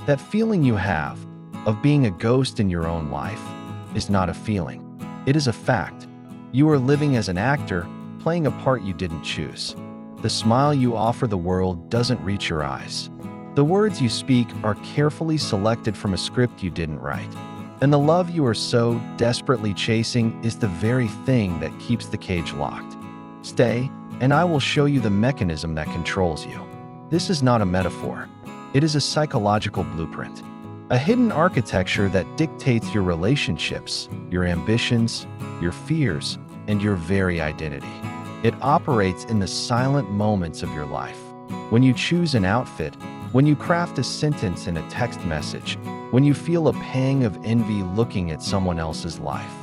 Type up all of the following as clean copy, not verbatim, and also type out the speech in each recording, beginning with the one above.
That feeling you have of being a ghost in your own life is not a feeling. It is a fact. You are living as an actor, playing a part you didn't choose. The smile you offer the world doesn't reach your eyes. The words you speak are carefully selected from a script you didn't write. And the love you are so desperately chasing is the very thing that keeps the cage locked. Stay, and I will show you the mechanism that controls you. This is not a metaphor. It is a psychological blueprint. A hidden architecture that dictates your relationships, your ambitions, your fears, and your very identity. It operates in the silent moments of your life. When you choose an outfit, when you craft a sentence in a text message, when you feel a pang of envy looking at someone else's life.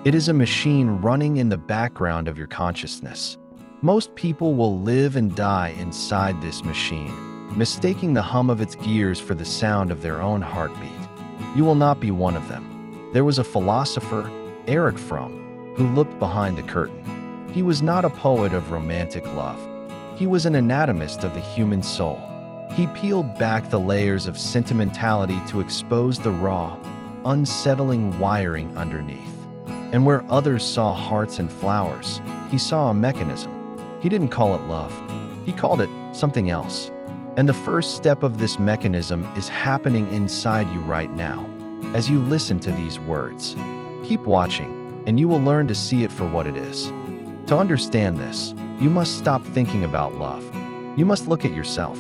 It is a machine running in the background of your consciousness. Most people will live and die inside this machine, mistaking the hum of its gears for the sound of their own heartbeat. You will not be one of them. There was a philosopher, Erich Fromm, who looked behind the curtain. He was not a poet of romantic love. He was an anatomist of the human soul. He peeled back the layers of sentimentality to expose the raw, unsettling wiring underneath. And where others saw hearts and flowers, he saw a mechanism. He didn't call it love. He called it something else. And the first step of this mechanism is happening inside you right now, as you listen to these words. Keep watching, and you will learn to see it for what it is. To understand this, you must stop thinking about love. You must look at yourself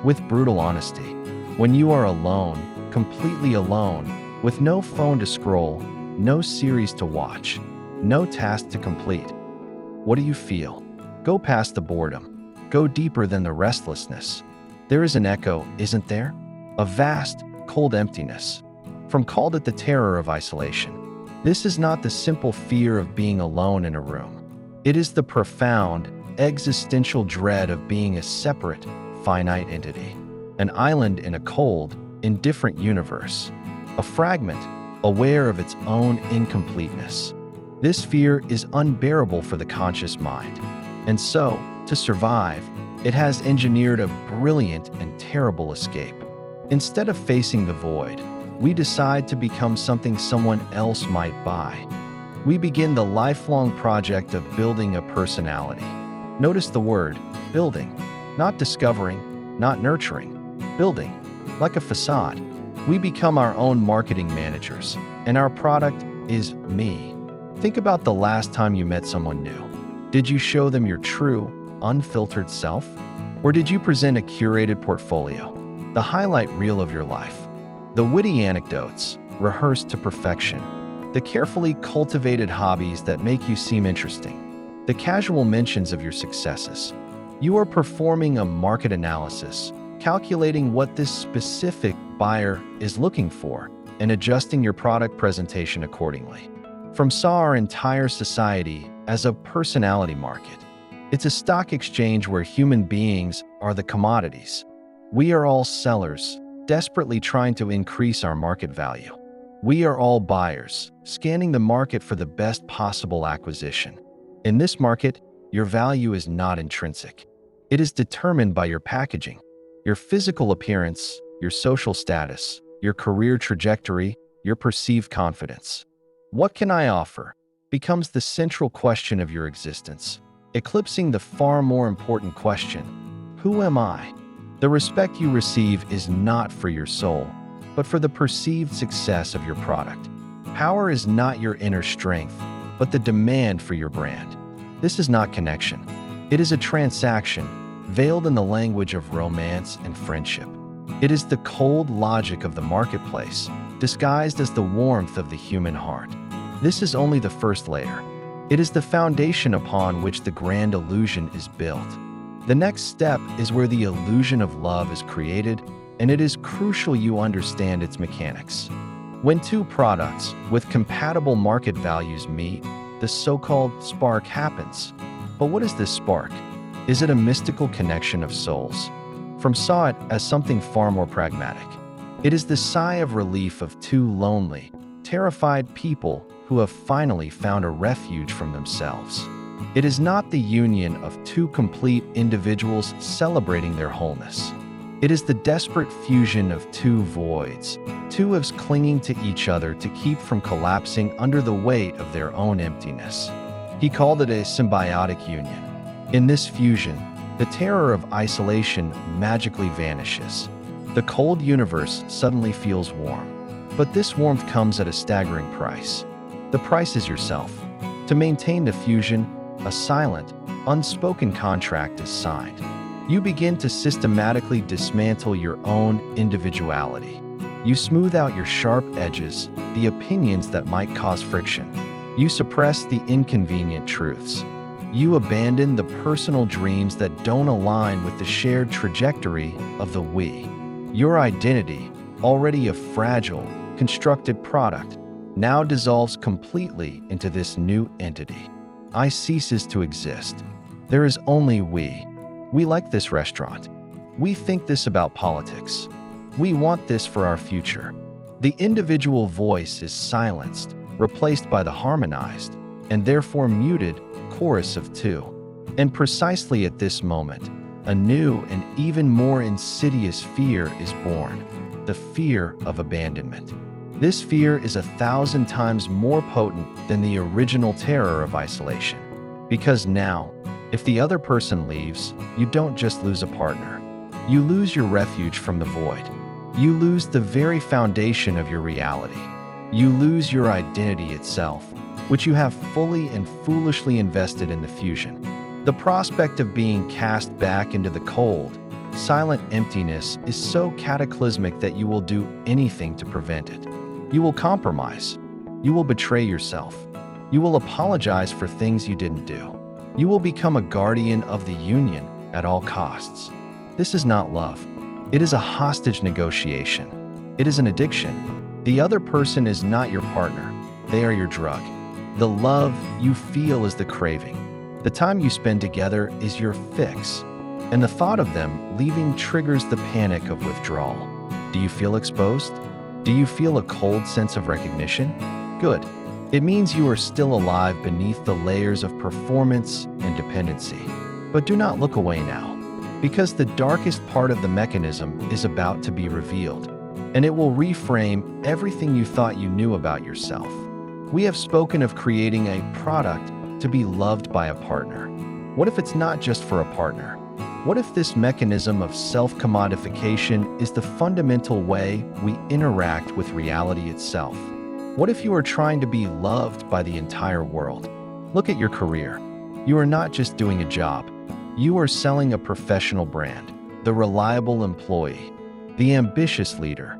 with brutal honesty. When you are alone, completely alone, with no phone to scroll, no series to watch, no task to complete, what do you feel? Go past the boredom. Go deeper than the restlessness. There is an echo, isn't there? A vast, cold emptiness. Fromm called it the terror of isolation. This is not the simple fear of being alone in a room. It is the profound, existential dread of being a separate, finite entity. An island in a cold, indifferent universe. A fragment, aware of its own incompleteness. This fear is unbearable for the conscious mind. And so, to survive, it has engineered a brilliant and terrible escape. Instead of facing the void, we decide to become something someone else might buy. We begin the lifelong project of building a personality. Notice the word, building. Not discovering, not nurturing. Building. Like a facade. We become our own marketing managers, and our product is me. Think about the last time you met someone new. Did you show them your true, unfiltered self? Or did you present a curated portfolio, the highlight reel of your life? The witty anecdotes, rehearsed to perfection. The carefully cultivated hobbies that make you seem interesting. The casual mentions of your successes. You are performing a market analysis, calculating what this specific buyer is looking for, and adjusting your product presentation accordingly. Fromm saw our entire society as a personality market. It's a stock exchange where human beings are the commodities. We are all sellers, desperately trying to increase our market value. We are all buyers, scanning the market for the best possible acquisition. In this market, your value is not intrinsic. It is determined by your packaging, your physical appearance, your social status, your career trajectory, your perceived confidence. What can I offer? Becomes the central question of your existence, eclipsing the far more important question, who am I? The respect you receive is not for your soul, but for the perceived success of your product. Power is not your inner strength, but the demand for your brand. This is not connection. It is a transaction, veiled in the language of romance and friendship. It is the cold logic of the marketplace, disguised as the warmth of the human heart. This is only the first layer. It is the foundation upon which the grand illusion is built. The next step is where the illusion of love is created, and it is crucial you understand its mechanics. When two products with compatible market values meet, the so-called spark happens. But what is this spark? Is it a mystical connection of souls? Fromm saw it as something far more pragmatic. It is the sigh of relief of two lonely, terrified people who have finally found a refuge from themselves. It is not the union of two complete individuals celebrating their wholeness. It is the desperate fusion of two voids, two halves clinging to each other to keep from collapsing under the weight of their own emptiness. He called it a symbiotic union. In this fusion, the terror of isolation magically vanishes. The cold universe suddenly feels warm. But this warmth comes at a staggering price. The price is yourself. To maintain the fusion, a silent, unspoken contract is signed. You begin to systematically dismantle your own individuality. You smooth out your sharp edges, the opinions that might cause friction. You suppress the inconvenient truths. You abandon the personal dreams that don't align with the shared trajectory of the we. Your identity, already a fragile, constructed product, now dissolves completely into this new entity. I ceases to exist. There is only we. We like this restaurant. We think this about politics. We want this for our future. The individual voice is silenced, replaced by the harmonized, and therefore muted chorus of two. And precisely at this moment, a new and even more insidious fear is born, the fear of abandonment. This fear is 1,000 times more potent than the original terror of isolation. Because now, if the other person leaves, you don't just lose a partner. You lose your refuge from the void. You lose the very foundation of your reality. You lose your identity itself, which you have fully and foolishly invested in the fusion. The prospect of being cast back into the cold, silent emptiness is so cataclysmic that you will do anything to prevent it. You will compromise. You will betray yourself. You will apologize for things you didn't do. You will become a guardian of the union at all costs. This is not love. It is a hostage negotiation. It is an addiction. The other person is not your partner. They are your drug. The love you feel is the craving. The time you spend together is your fix. And the thought of them leaving triggers the panic of withdrawal. Do you feel exposed? Do you feel a cold sense of recognition? Good. It means you are still alive beneath the layers of performance and dependency. But do not look away now, because the darkest part of the mechanism is about to be revealed, and it will reframe everything you thought you knew about yourself. We have spoken of creating a product to be loved by a partner. What if it's not just for a partner? What if this mechanism of self-commodification is the fundamental way we interact with reality itself? What if you are trying to be loved by the entire world? Look at your career. You are not just doing a job. You are selling a professional brand, the reliable employee, the ambitious leader,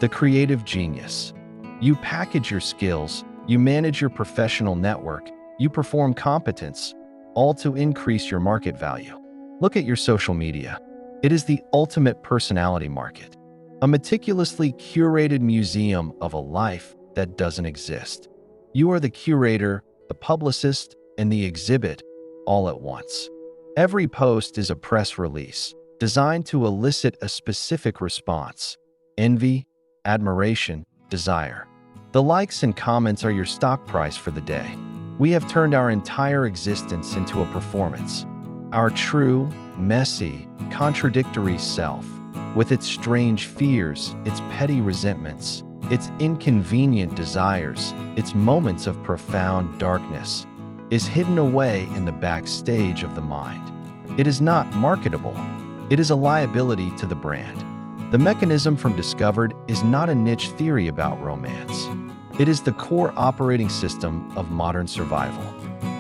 the creative genius. You package your skills, you manage your professional network, you perform competence, all to increase your market value. Look at your social media. It is the ultimate personality market, a meticulously curated museum of a life that doesn't exist. You are the curator, the publicist, and the exhibit all at once. Every post is a press release designed to elicit a specific response: envy, admiration, desire. The likes and comments are your stock price for the day. We have turned our entire existence into a performance. Our true, messy, contradictory self, with its strange fears, its petty resentments, its inconvenient desires, its moments of profound darkness, is hidden away in the backstage of the mind. It is not marketable. It is a liability to the brand. The mechanism from Discovered is not a niche theory about romance. It is the core operating system of modern survival.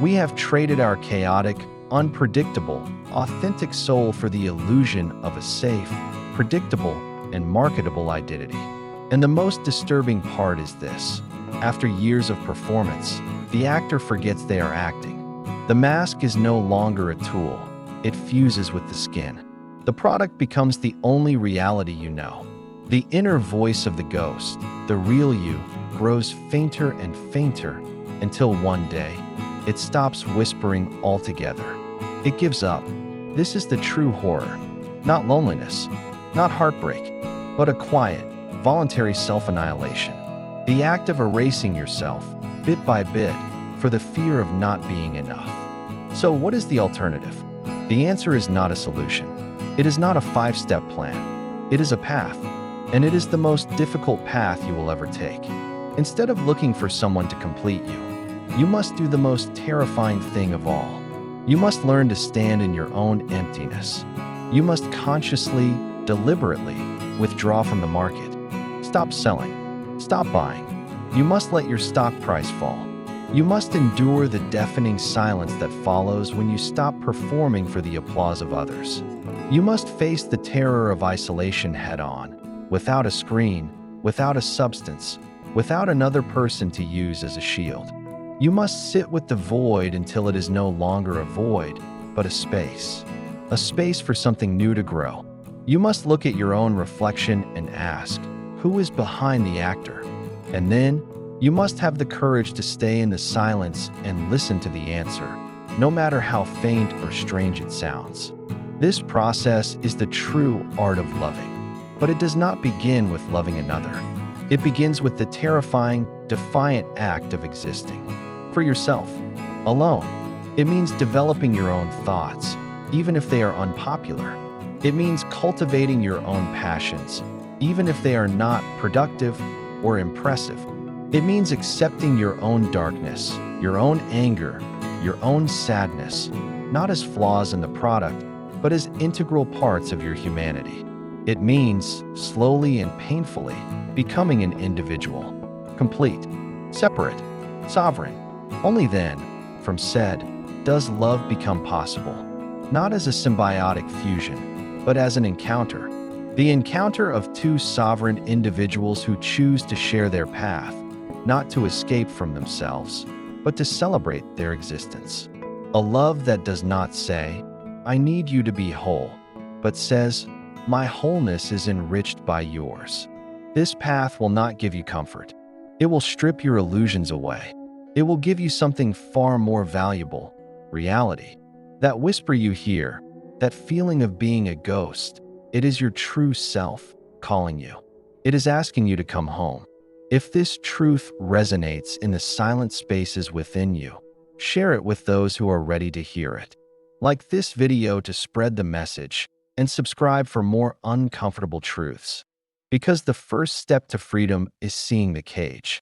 We have traded our chaotic, unpredictable, authentic soul for the illusion of a safe, predictable, and marketable identity. And the most disturbing part is this: after years of performance, the actor forgets they are acting. The mask is no longer a tool. It fuses with the skin. The product becomes the only reality you know. The inner voice of the ghost, the real you, grows fainter and fainter until one day, it stops whispering altogether. It gives up. This is the true horror. Not loneliness, not heartbreak, but a quiet, voluntary self-annihilation. The act of erasing yourself, bit by bit, for the fear of not being enough. So what is the alternative? The answer is not a solution. It is not a 5-step plan. It is a path, and it is the most difficult path you will ever take. Instead of looking for someone to complete you, you must do the most terrifying thing of all. You must learn to stand in your own emptiness. You must consciously, deliberately withdraw from the market. Stop selling. Stop buying. You must let your stock price fall. You must endure the deafening silence that follows when you stop performing for the applause of others. You must face the terror of isolation head-on, without a screen, without a substance, without another person to use as a shield. You must sit with the void until it is no longer a void, but a space for something new to grow. You must look at your own reflection and ask, who is behind the actor? And then, you must have the courage to stay in the silence and listen to the answer, no matter how faint or strange it sounds. This process is the true art of loving, but it does not begin with loving another. It begins with the terrifying, defiant act of existing. For yourself, alone. It means developing your own thoughts, even if they are unpopular. It means cultivating your own passions, even if they are not productive or impressive. It means accepting your own darkness, your own anger, your own sadness, not as flaws in the product, but as integral parts of your humanity. It means, slowly and painfully, becoming an individual, complete, separate, sovereign. Only then, from said, does love become possible, not as a symbiotic fusion, but as an encounter. The encounter of two sovereign individuals who choose to share their path, not to escape from themselves, but to celebrate their existence. A love that does not say, I need you to be whole, but says, my wholeness is enriched by yours. This path will not give you comfort. It will strip your illusions away. It will give you something far more valuable, reality. That whisper you hear, that feeling of being a ghost, it is your true self calling you. It is asking you to come home. If this truth resonates in the silent spaces within you, share it with those who are ready to hear it. Like this video to spread the message, and subscribe for more uncomfortable truths. Because the first step to freedom is seeing the cage.